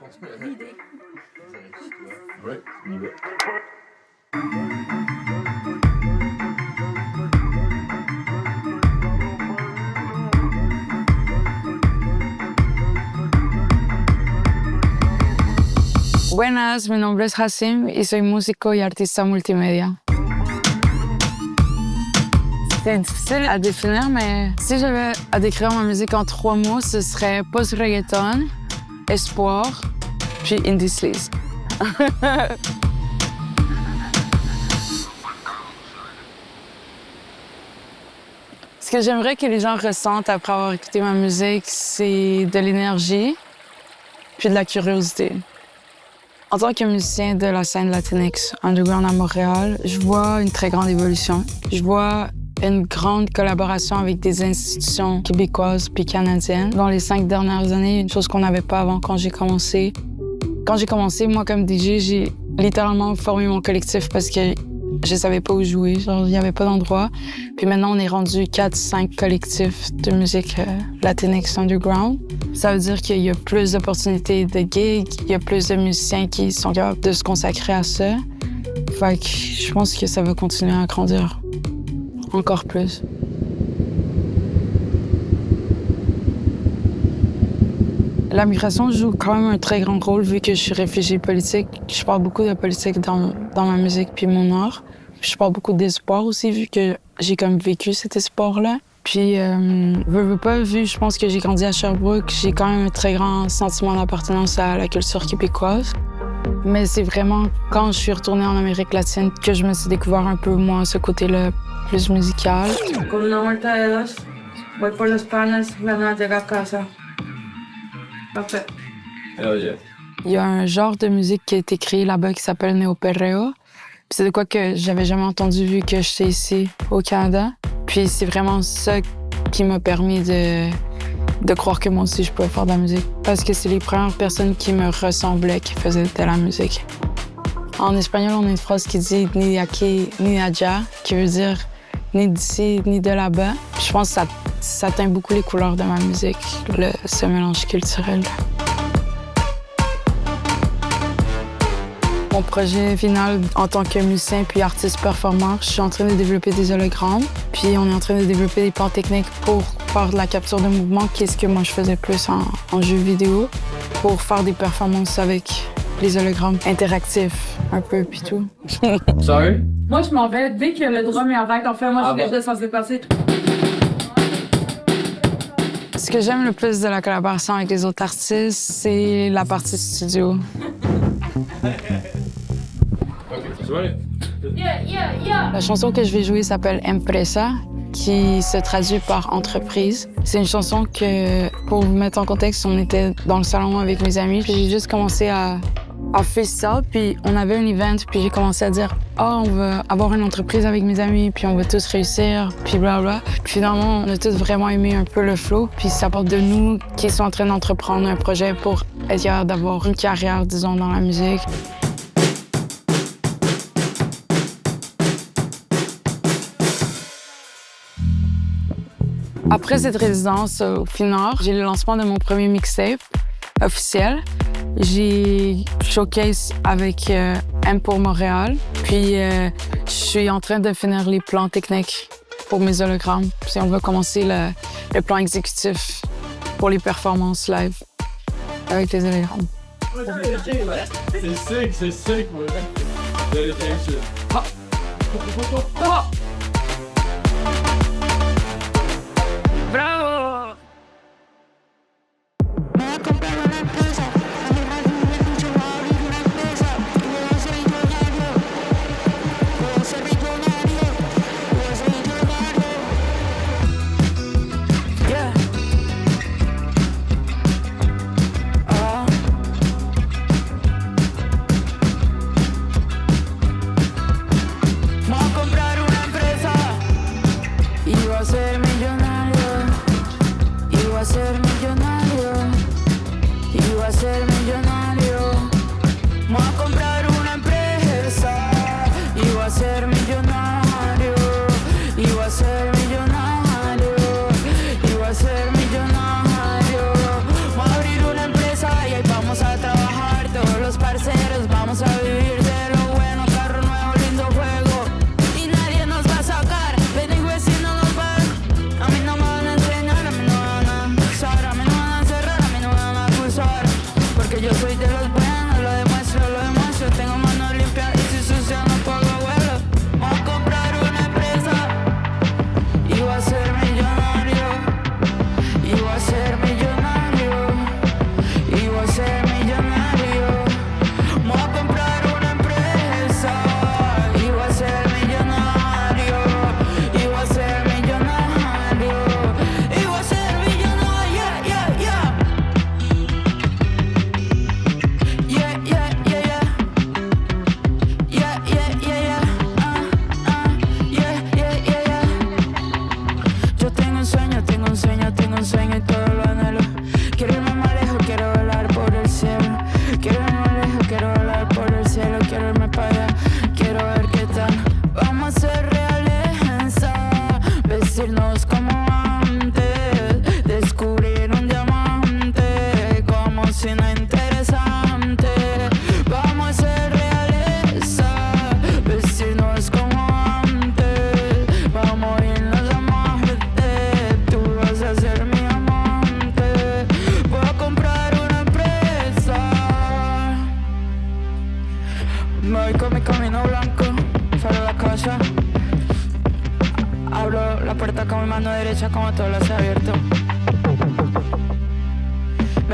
Ouais, on y va. Buenas, mi nombre es Hassim y soy músico y artista multimedia. C'est difficile à définir, mais si je devais à décrire ma musique en 3 mots, ce serait post-reggaeton, espoir, puis indie sleaze. Ce que j'aimerais que les gens ressentent après avoir écouté ma musique, c'est de l'énergie, puis de la curiosité. En tant que musicien de la scène Latinx underground à Montréal, je vois une très grande évolution. Je vois une grande collaboration avec des institutions québécoises puis canadiennes. Dans les 5 dernières années, une chose qu'on n'avait pas avant quand j'ai commencé. Quand j'ai commencé, moi, comme DJ, j'ai littéralement formé mon collectif parce que je savais pas où jouer, genre, il y avait pas d'endroit. Puis maintenant, on est rendu 4-5 collectifs de musique Latinx underground. Ça veut dire qu'il y a plus d'opportunités de gigs, il y a plus de musiciens qui sont capables de se consacrer à ça. Fait que je pense que ça va continuer à grandir encore plus. La migration joue quand même un très grand rôle vu que je suis réfugiée politique. Je parle beaucoup de politique dans ma musique puis mon art. Je parle beaucoup d'espoir aussi vu que j'ai comme vécu cet espoir-là. Puis, veux pas, vu je pense que j'ai grandi à Sherbrooke, j'ai quand même un très grand sentiment d'appartenance à la culture québécoise. Mais c'est vraiment quand je suis retournée en Amérique latine que je me suis découvert un peu, moi, ce côté-là plus musical. Con una vuelta de dos, voy por los panes, ganas de la casa. Parfait. Hell yeah. Il y a un genre de musique qui a été créé là-bas qui s'appelle néo-perreo. C'est de quoi que j'avais jamais entendu vu que j'étais ici au Canada. Puis c'est vraiment ça qui m'a permis de croire que moi aussi je pouvais faire de la musique. Parce que c'est les premières personnes qui me ressemblaient qui faisaient de la musique. En espagnol, on a une phrase qui dit « ni de aquí, ni allá », qui veut dire « ni d'ici, ni de là-bas ». Je pense que ça teint beaucoup les couleurs de ma musique, ce mélange culturel. Mon projet final en tant que musicien puis artiste performeur, je suis en train de développer des hologrammes. Puis on est en train de développer des plans techniques pour faire de la capture de mouvement, qui est ce que moi je faisais plus en jeu vidéo, pour faire des performances avec les hologrammes interactifs, un peu puis tout. Sorry? Moi, je m'en vais dès que le drum est arrête. En fait, moi, je suis déjà censée passer. Ce que j'aime le plus de la collaboration avec les autres artistes, c'est la partie studio. La chanson que je vais jouer s'appelle Empresa, qui se traduit par entreprise. C'est une chanson que, pour vous mettre en contexte, on était dans le salon avec mes amis, puis j'ai juste commencé à freestyle, puis on avait un event, puis j'ai commencé à dire « Ah, on va avoir une entreprise avec mes amis, puis on va tous réussir, puis blablabla. » Puis finalement, on a tous vraiment aimé un peu le flow, puis ça part de nous qui sont en train d'entreprendre un projet pour être capable d'avoir une carrière, disons, dans la musique. Après cette résidence au Finard, j'ai le lancement de mon premier mixtape officiel. J'ai showcase avec M pour Montréal. Puis je suis en train de finir les plans techniques pour mes hologrammes. Puis on va commencer le plan exécutif pour les performances live avec les hologrammes. C'est sick, moi. Dedication. Ah. Ah. Bravo! Vamos a comprar una empresa.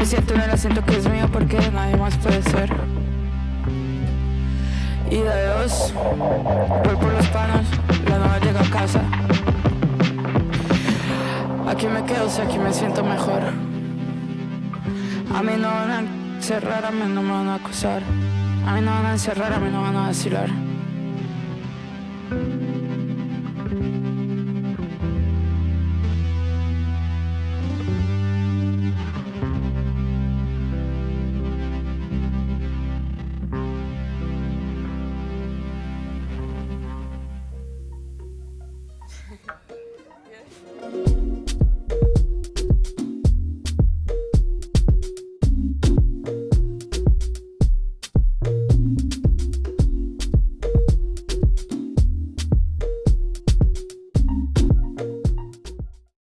Me siento en el asiento que es mío porque nadie más puede ser. Y de dos, voy por los panos, la nueva llega a casa. Aquí me quedo, si aquí me siento mejor. A mí no van a encerrar, a mí no me van a acusar. A mí no van a encerrar, a mí no van a vacilar.